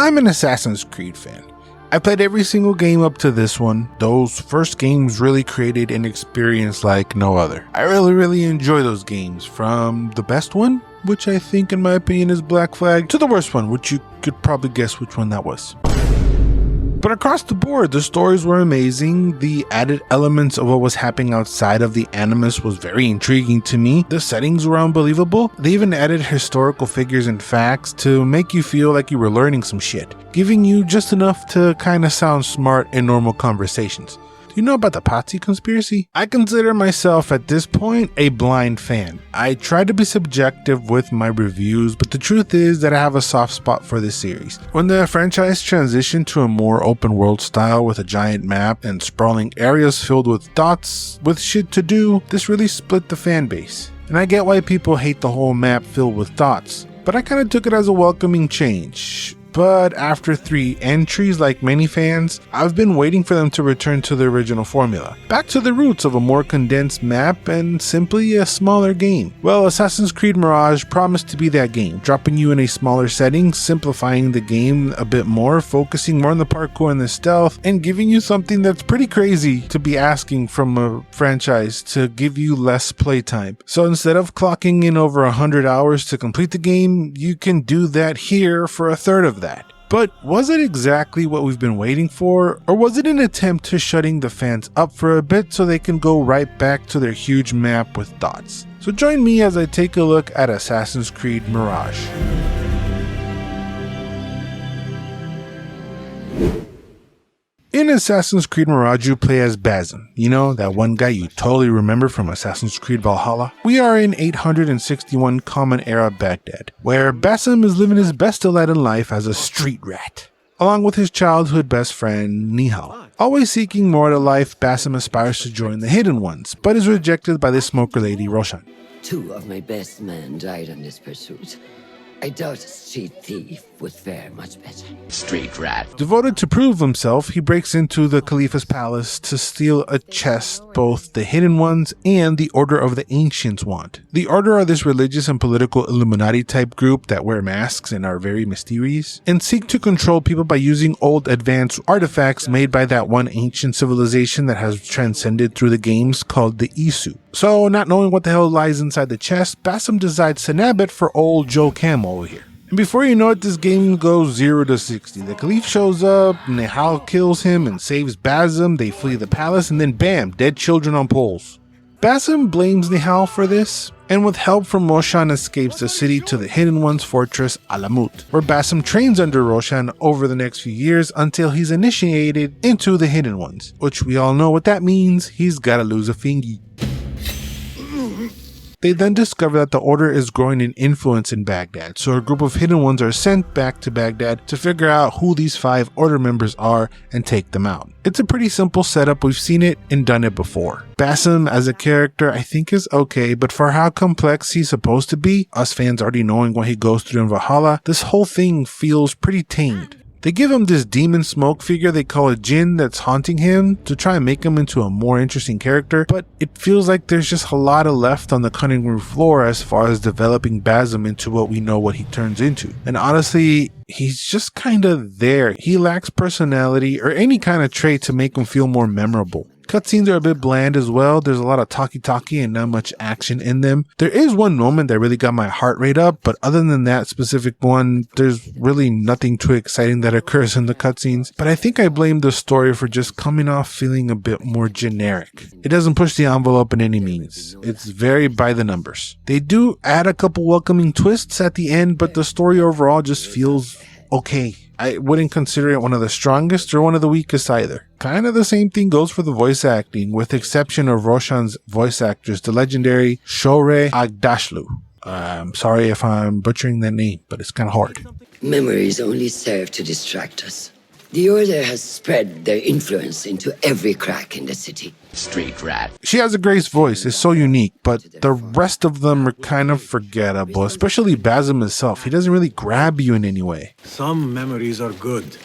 I'm an Assassin's Creed fan. I played every single game up to this one. Those first games really created an experience like no other. I really enjoy those games, from the best one, which I think in my opinion is Black Flag, to the worst one, which you could probably guess which one that was. But across the board, the stories were amazing. The added elements of what was happening outside of the Animus was very intriguing to me. The settings were unbelievable. They even added historical figures and facts to make you feel like you were learning some shit, giving you just enough to kind of sound smart in normal conversations. Do you know about the Patsy conspiracy? I consider myself at this point a blind fan. I try to be subjective with my reviews, but the truth is that I have a soft spot for this series. When the franchise transitioned to a more open world style with a giant map and sprawling areas filled with dots with shit to do, this really split the fan base. And I get why people hate the whole map filled with dots, but I kind of took it as a welcoming change. But after 3 entries, like many fans, I've been waiting for them to return to the original formula. Back to the roots of a more condensed map and simply a smaller game. Well, Assassin's Creed Mirage promised to be that game, dropping you in a smaller setting, simplifying the game a bit more, focusing more on the parkour and the stealth, and giving you something that's pretty crazy to be asking from a franchise to give you less playtime. So instead of clocking in over 100 hours to complete the game, you can do that here for a third of that. But was it exactly what we've been waiting for, or was it an attempt to shutting the fans up for a bit so they can go right back to their huge map with dots? So join me as I take a look at Assassin's Creed Mirage. In Assassin's Creed Mirage, you play as Basim. You know, that one guy you totally remember from Assassin's Creed Valhalla? We are in 861 Common Era Baghdad, where Basim is living his best Aladdin life as a street rat, along with his childhood best friend, Nihal. Always seeking more out of life, Basim aspires to join the Hidden Ones, but is rejected by the smoker lady, Roshan. 2 of my best men died on this pursuit. I doubt a street thief would fare much better. Street rat. Devoted to prove himself, he breaks into the Khalifa's palace to steal a chest both the Hidden Ones and the Order of the Ancients want. The Order are this religious and political Illuminati type group that wear masks and are very mysterious, and seek to control people by using old advanced artifacts made by that one ancient civilization that has transcended through the games called the Isu. So, not knowing what the hell lies inside the chest, Basim decides to nab it for old Joe Camel over here. And before you know it, this game goes 0 to 60. The Caliph shows up, Nihal kills him and saves Basim, they flee the palace, and then bam, dead children on poles. Basim blames Nihal for this, and with help from Roshan escapes the city to the Hidden One's fortress Alamut, where Basim trains under Roshan over the next few years until he's initiated into the Hidden Ones, which we all know what that means, he's gotta lose a fingy. They then discover that the Order is growing in influence in Baghdad, so a group of Hidden Ones are sent back to Baghdad to figure out who these 5 Order members are and take them out. It's a pretty simple setup, we've seen it and done it before. Basim as a character I think is okay, but for how complex he's supposed to be, us fans already knowing what he goes through in Valhalla, this whole thing feels pretty tamed. They give him this demon smoke figure they call a Jinn that's haunting him to try and make him into a more interesting character, but it feels like there's just a lot of left on the cutting room floor as far as developing Basim into what we know what he turns into. And honestly, he's just kinda there. He lacks personality or any kind of trait to make him feel more memorable. Cutscenes are a bit bland as well. There's a lot of talkie and not much action in them. There is one moment that really got my heart rate up, but other than that specific one, there's really nothing too exciting that occurs in the cutscenes. But I think I blame the story for just coming off feeling a bit more generic. It doesn't push the envelope in any means. It's very by the numbers. They do add a couple welcoming twists at the end, but the story overall just feels okay. I wouldn't consider it one of the strongest or one of the weakest either. Kind of the same thing goes for the voice acting, with the exception of Roshan's voice actress, the legendary Shore Agdashlu. I'm sorry if I'm butchering that name, but it's kind of hard. Memories only serve to distract us. The Order has spread their influence into every crack in the city. Street rat. She has a great voice, it's so unique, but the rest of them are kind of forgettable, especially Basim himself. He doesn't really grab you in any way. Some memories are good.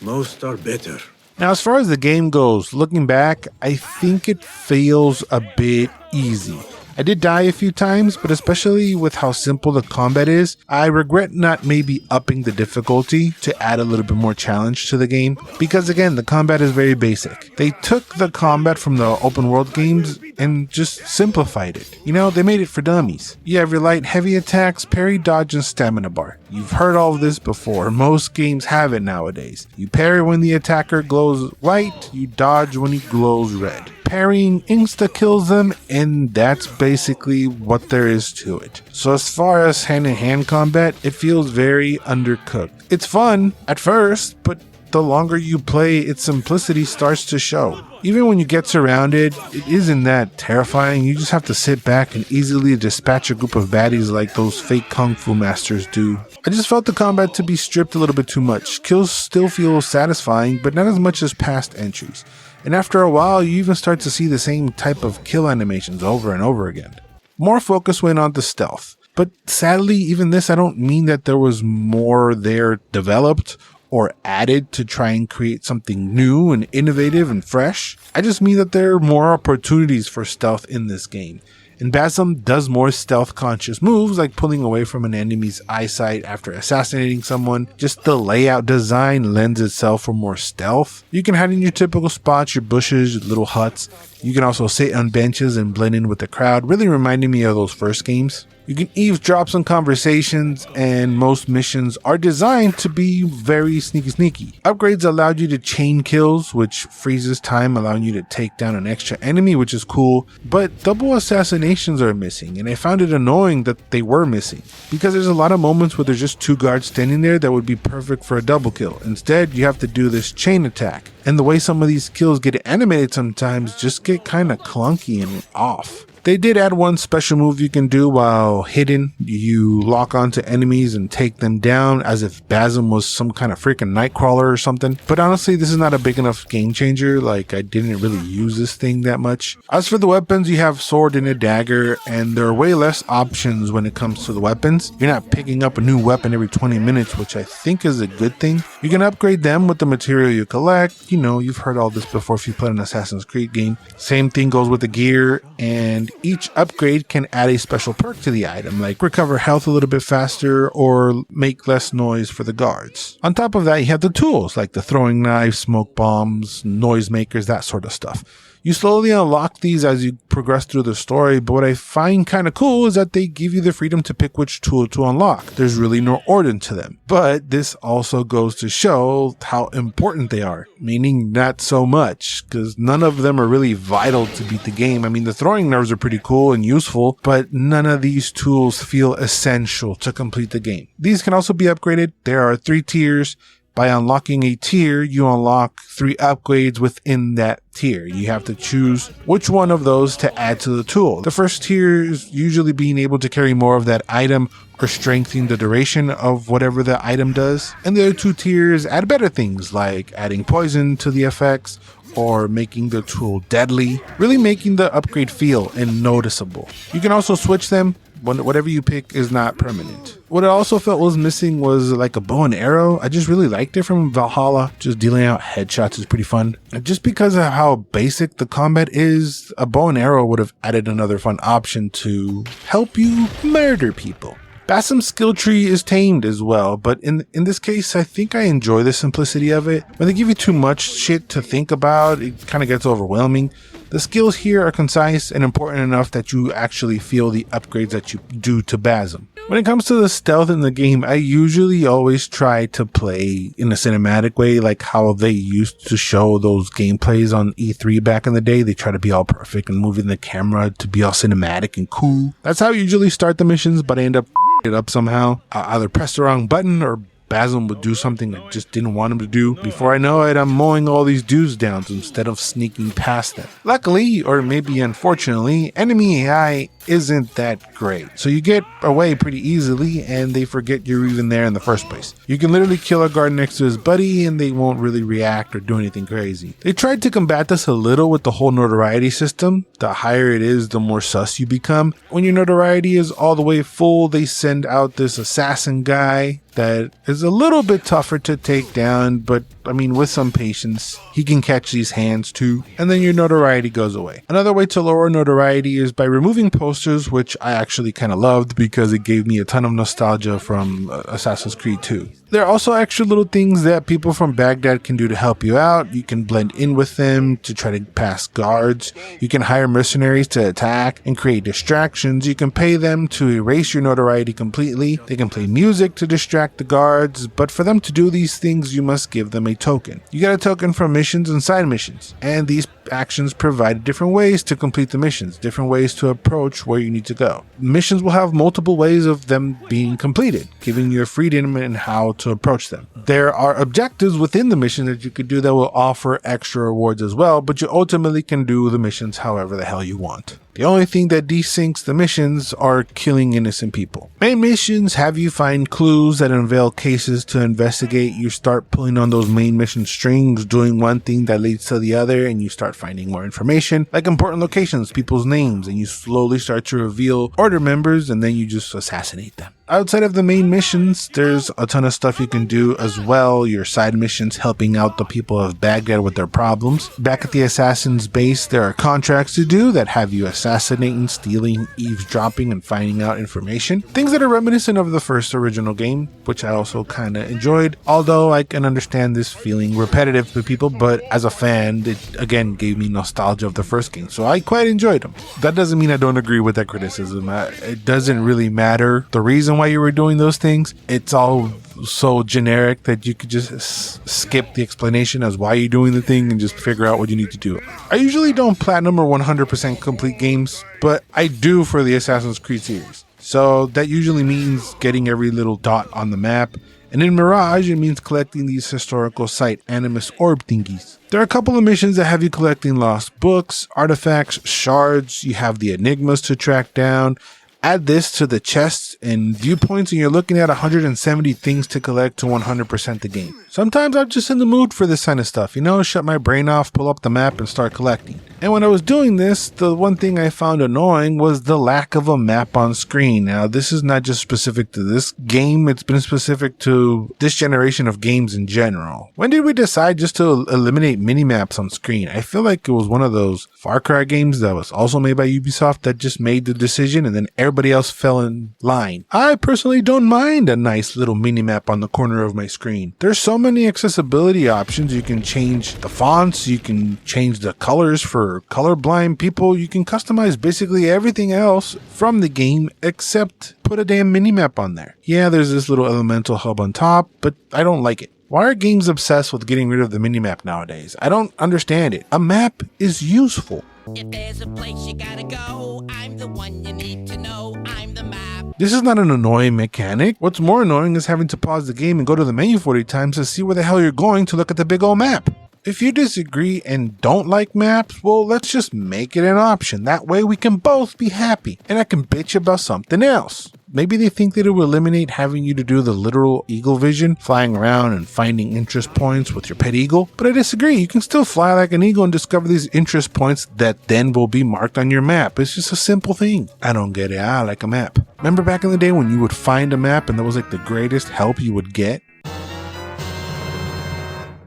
Most are better. Now, as far as the game goes, looking back, I think it feels a bit easy. I did die a few times, but especially with how simple the combat is, I regret not maybe upping the difficulty to add a little bit more challenge to the game, because again, the combat is very basic. They took the combat from the open world games and just simplified it. You know, they made it for dummies. You have your light, heavy attacks, parry, dodge, and stamina bar. You've heard all of this before. Most games have it nowadays. You parry when the attacker glows white, you dodge when he glows red. Parrying insta-kills them, and that's basically what there is to it. So as far as hand-to-hand combat, it feels very undercooked. It's fun at first, but the longer you play, its simplicity starts to show. Even when you get surrounded, it isn't that terrifying. You just have to sit back and easily dispatch a group of baddies like those fake kung fu masters do. I just felt the combat to be stripped a little bit too much. Kills still feel satisfying, but not as much as past entries. And after a while, you even start to see the same type of kill animations over and over again. More focus went on to stealth. But sadly, even this, I don't mean that there was more there developed or added to try and create something new and innovative and fresh. I just mean that there are more opportunities for stealth in this game. And Basim does more stealth conscious moves like pulling away from an enemy's eyesight after assassinating someone. Just the layout design lends itself for more stealth. You can hide in your typical spots, your bushes, your little huts. You can also sit on benches and blend in with the crowd, really reminding me of those first games. You can eavesdrop some conversations, and most missions are designed to be very sneaky. Upgrades allowed you to chain kills, which freezes time, allowing you to take down an extra enemy, which is cool, but double assassinations are missing, and I found it annoying that they were missing, because there's a lot of moments where there's just two guards standing there that would be perfect for a double kill. Instead, you have to do this chain attack, and the way some of these kills get animated sometimes just get kind of clunky and off. They did add one special move you can do while hidden. You lock onto enemies and take them down as if Basim was some kind of freaking nightcrawler or something. But honestly, this is not a big enough game changer. Like, I didn't really use this thing that much. As for the weapons, you have sword and a dagger, and there are way less options when it comes to the weapons. You're not picking up a new weapon every 20 minutes, which I think is a good thing. You can upgrade them with the material you collect. You know, you've heard all this before if you played an Assassin's Creed game. Same thing goes with the gear, and each upgrade can add a special perk to the item, like recover health a little bit faster or make less noise for the guards. On top of that, you have the tools like the throwing knives, smoke bombs, noisemakers, that sort of stuff. You slowly unlock these as you progress through the story, but what I find kind of cool is that they give you the freedom to pick which tool to unlock. There's really no order to them. But this also goes to show how important they are, meaning not so much, because none of them are really vital to beat the game. I mean, the throwing knives are pretty cool and useful, but none of these tools feel essential to complete the game. These can also be upgraded. There are 3 tiers. By unlocking a tier, you unlock 3 upgrades within that tier. You have to choose which one of those to add to the tool. The first tier is usually being able to carry more of that item or strengthening the duration of whatever the item does. And the other 2 tiers add better things like adding poison to the effects or making the tool deadly, really making the upgrade feel and noticeable. You can also switch them. Whatever you pick is not permanent. What I also felt was missing was like a bow and arrow. I just really liked it from Valhalla. Just dealing out headshots is pretty fun. And just because of how basic the combat is, a bow and arrow would have added another fun option to help you murder people. Basim's skill tree is tamed as well, but in this case, I think I enjoy the simplicity of it. When they give you too much shit to think about, it kind of gets overwhelming. The skills here are concise and important enough that you actually feel the upgrades that you do to Basim. When it comes to the stealth in the game, I usually always try to play in a cinematic way, like how they used to show those gameplays on E3 back in the day. They try to be all perfect and moving the camera to be all cinematic and cool. That's how I usually start the missions, but I end up it up somehow. I either press the wrong button or Basim would do something I just didn't want him to do. Before I know it, I'm mowing all these dudes down instead of sneaking past them. Luckily, or maybe unfortunately, enemy AI isn't that great. So you get away pretty easily and they forget you're even there in the first place. You can literally kill a guard next to his buddy and they won't really react or do anything crazy. They tried to combat this a little with the whole notoriety system. The higher it is, the more sus you become. When your notoriety is all the way full, they send out this assassin guy that is a little bit tougher to take down, but I mean, with some patience, he can catch these hands too, and then your notoriety goes away. Another way to lower notoriety is by removing posters, which I actually kind of loved because it gave me a ton of nostalgia from Assassin's Creed 2. There are also extra little things that people from Baghdad can do to help you out. You can blend in with them to try to pass guards. You can hire mercenaries to attack and create distractions. You can pay them to erase your notoriety completely. They can play music to distract the guards, but for them to do these things, you must give them a token. You get a token from missions and side missions, and these actions provide different ways to complete the missions, different ways to approach where you need to go. Missions will have multiple ways of them being completed, giving you a freedom in how to approach them. There are objectives within the mission that you could do that will offer extra rewards as well, but you ultimately can do the missions however the hell you want. The only thing that desyncs the missions are killing innocent people. Main missions have you find clues that unveil cases to investigate. You start pulling on those main mission strings, doing one thing that leads to the other, and you start finding more information, like important locations, people's names, and you slowly start to reveal order members, and then you just assassinate them. Outside of the main missions, there's a ton of stuff you can do as well. Your side missions helping out the people of Baghdad with their problems. Back at the Assassin's base, there are contracts to do that have you assassinating, stealing, eavesdropping, and finding out information. Things that are reminiscent of the first original game, which I also kind of enjoyed. Although I can understand this feeling repetitive to people, but as a fan, it again gave me nostalgia of the first game, so I quite enjoyed them. That doesn't mean I don't agree with that criticism. It doesn't really matter the reason why you were doing those things. It's all so generic that you could just skip the explanation as why you're doing the thing and just figure out what you need to do. I usually don't platinum or 100% complete games, but I do for the Assassin's Creed series. So that usually means getting every little dot on the map. And in Mirage, it means collecting these historical site animus orb thingies. There are a couple of missions that have you collecting lost books, artifacts, shards. You have the enigmas to track down. Add this to the chests and viewpoints and you're looking at 170 things to collect to 100% the game. Sometimes I'm just in the mood for this kind of stuff, shut my brain off, pull up the map and start collecting. And when I was doing this, the one thing I found annoying was the lack of a map on screen. Now, this is not just specific to this game, it's been specific to this generation of games in general. When did we decide just to eliminate mini-maps on screen? I feel like it was one of those Far Cry games that was also made by Ubisoft that just made the decision and then everybody else fell in line. I personally don't mind a nice little mini-map on the corner of my screen. There's so many accessibility options. You can change the fonts, you can change the colors for colorblind people, you can customize basically everything else from the game except put a damn minimap on there. Yeah, there's this little elemental hub on top, but I don't like it. Why are games obsessed with getting rid of the minimap nowadays? I don't understand it. A map is useful. If there's a place you gotta go, I'm the one you need to know. I'm the map. This is not an annoying mechanic. What's more annoying is having to pause the game and go to the menu 40 times to see where the hell you're going to look at the big old map. If you disagree and don't like maps, well, let's just make it an option. That way we can both be happy and I can bitch about something else. Maybe they think that it will eliminate having you to do the literal eagle vision, flying around and finding interest points with your pet eagle, but I disagree. You can still fly like an eagle and discover these interest points that then will be marked on your map. It's just a simple thing. I don't get it. I like a map. Remember back in the day when you would find a map and that was like the greatest help you would get?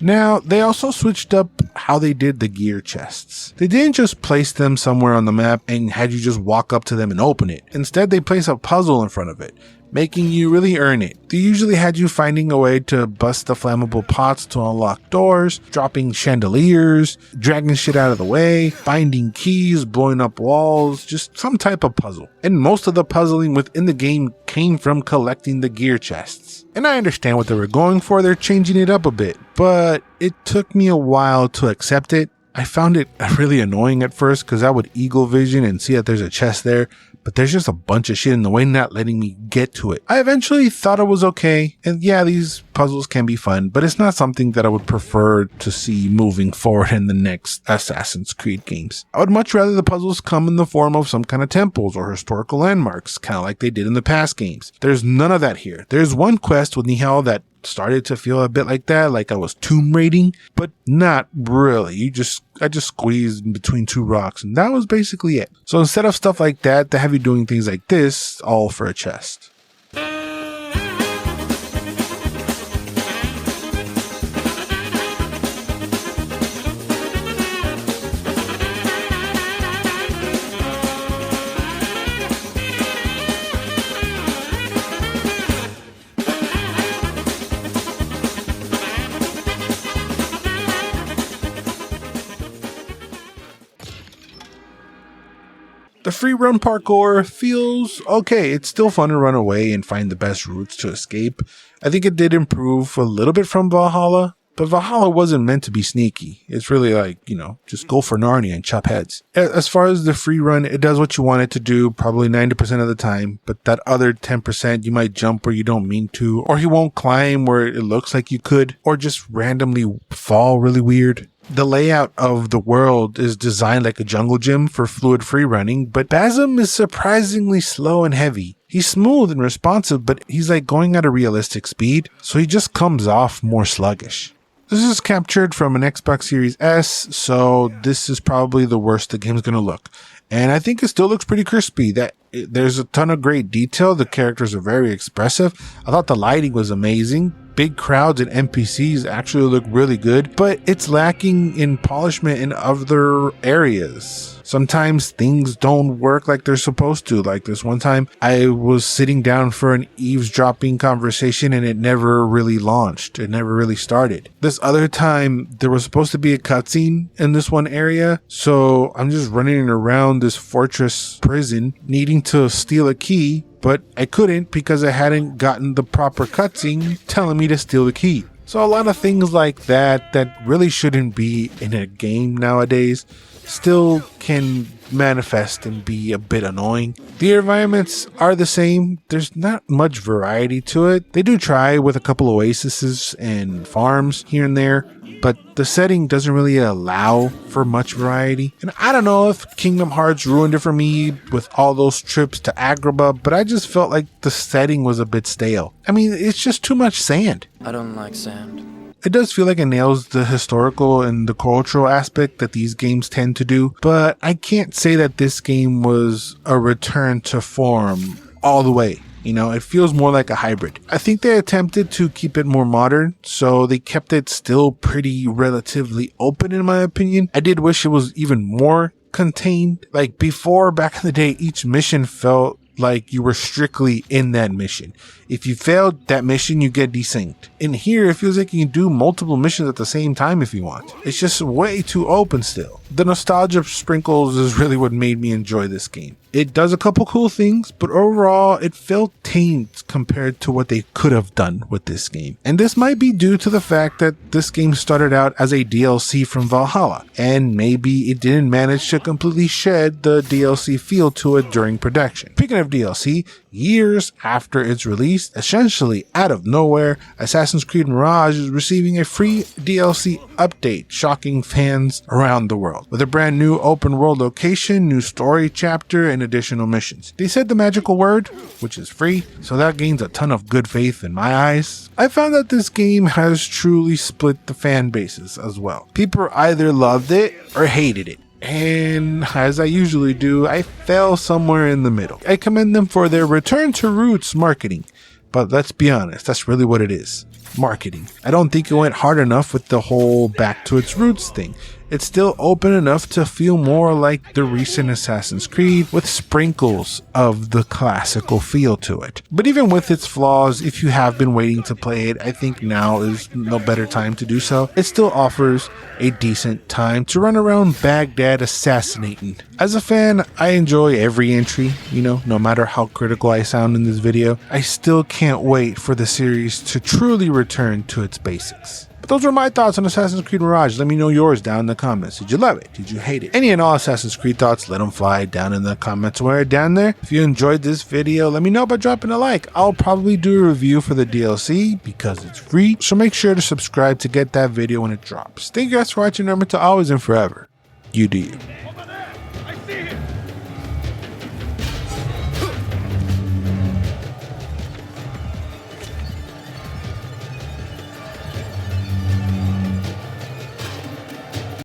Now, they also switched up how they did the gear chests. They didn't just place them somewhere on the map and had you just walk up to them and open it. Instead, they place a puzzle in front of it, making you really earn it. They usually had you finding a way to bust the flammable pots to unlock doors, dropping chandeliers, dragging shit out of the way, finding keys, blowing up walls, just some type of puzzle. And most of the puzzling within the game came from collecting the gear chests. And I understand what they were going for, they're changing it up a bit, but it took me a while to accept it. I found it really annoying at first because I would eagle vision and see that there's a chest there, but there's just a bunch of shit in the way not letting me get to it. I eventually thought it was okay, and yeah, these puzzles can be fun, but it's not something that I would prefer to see moving forward in the next Assassin's Creed games. I would much rather the puzzles come in the form of some kind of temples or historical landmarks, kind of like they did in the past games. There's none of that here. There's one quest with Nihal that started to feel a bit like that, like I was tomb raiding, but not really. I just squeezed in between two rocks and that was basically it. So instead of stuff like that, they have you doing things like this, all for a chest. The free run parkour feels okay. It's still fun to run away and find the best routes to escape. I think it did improve a little bit from Valhalla, but Valhalla wasn't meant to be sneaky. It's really like, just go for Narnia and chop heads. As far as the free run, it does what you want it to do probably 90% of the time, but that other 10% you might jump where you don't mean to, or you won't climb where it looks like you could, or just randomly fall really weird. The layout of the world is designed like a jungle gym for fluid free running, but Basim is surprisingly slow and heavy. He's smooth and responsive, but he's like going at a realistic speed, so he just comes off more sluggish. This is captured from an Xbox Series S, so this is probably the worst the game's gonna look. And I think it still looks pretty crispy. There's a ton of great detail. The characters are very expressive. I thought the lighting was amazing. Big crowds and NPCs actually look really good, but it's lacking in polishment in other areas. Sometimes things don't work like they're supposed to. Like this one time, I was sitting down for an eavesdropping conversation and it never really launched. It never really started. This other time, there was supposed to be a cutscene in this one area. So I'm just running around this fortress prison needing to steal a key, but I couldn't because I hadn't gotten the proper cutscene telling me to steal the key. So a lot of things like that really shouldn't be in a game nowadays still can manifest and be a bit annoying. The environments are the same. There's not much variety to it. They do try with a couple oases and farms here and there, but the setting doesn't really allow for much variety. And I don't know if Kingdom Hearts ruined it for me with all those trips to Agrabah, but I just felt like the setting was a bit stale. I mean, it's just too much sand. I don't like sand. It does feel like it nails the historical and the cultural aspect that these games tend to do, but I can't say that this game was a return to form all the way. It feels more like a hybrid. I think they attempted to keep it more modern, so they kept it still pretty relatively open in my opinion. I did wish it was even more contained. Like before, back in the day, each mission felt like you were strictly in that mission. If you failed that mission, you get desynced. In here, it feels like you can do multiple missions at the same time if you want. It's just way too open still. The nostalgia sprinkles is really what made me enjoy this game. It does a couple cool things, but overall, it felt tame compared to what they could have done with this game. And this might be due to the fact that this game started out as a DLC from Valhalla, and maybe it didn't manage to completely shed the DLC feel to it during production. Speaking of DLC, years after its release, essentially out of nowhere, Assassin's Creed Mirage is receiving a free DLC update, shocking fans around the world. With a brand new open world location, new story chapter, and additional missions. They said the magical word, which is free, so that gains a ton of good faith in my eyes. I found that this game has truly split the fan bases as well. People either loved it or hated it. And as I usually do, I fell somewhere in the middle. I commend them for their return to roots marketing, but let's be honest, that's really what it is. Marketing. I don't think it went hard enough with the whole back to its roots thing. It's still open enough to feel more like the recent Assassin's Creed with sprinkles of the classical feel to it. But even with its flaws, if you have been waiting to play it, I think now is no better time to do so. It still offers a decent time to run around Baghdad assassinating. As a fan, I enjoy every entry, no matter how critical I sound in this video. I still can't wait for the series to truly return to its basics. Those were my thoughts on Assassin's Creed Mirage. Let me know yours down in the comments. Did you love it? Did you hate it? Any and all Assassin's Creed thoughts, let them fly down in the comments somewhere down there. If you enjoyed this video, let me know by dropping a like. I'll probably do a review for the DLC because it's free. So make sure to subscribe to get that video when it drops. Thank you guys for watching. Remember to always and forever, you do you.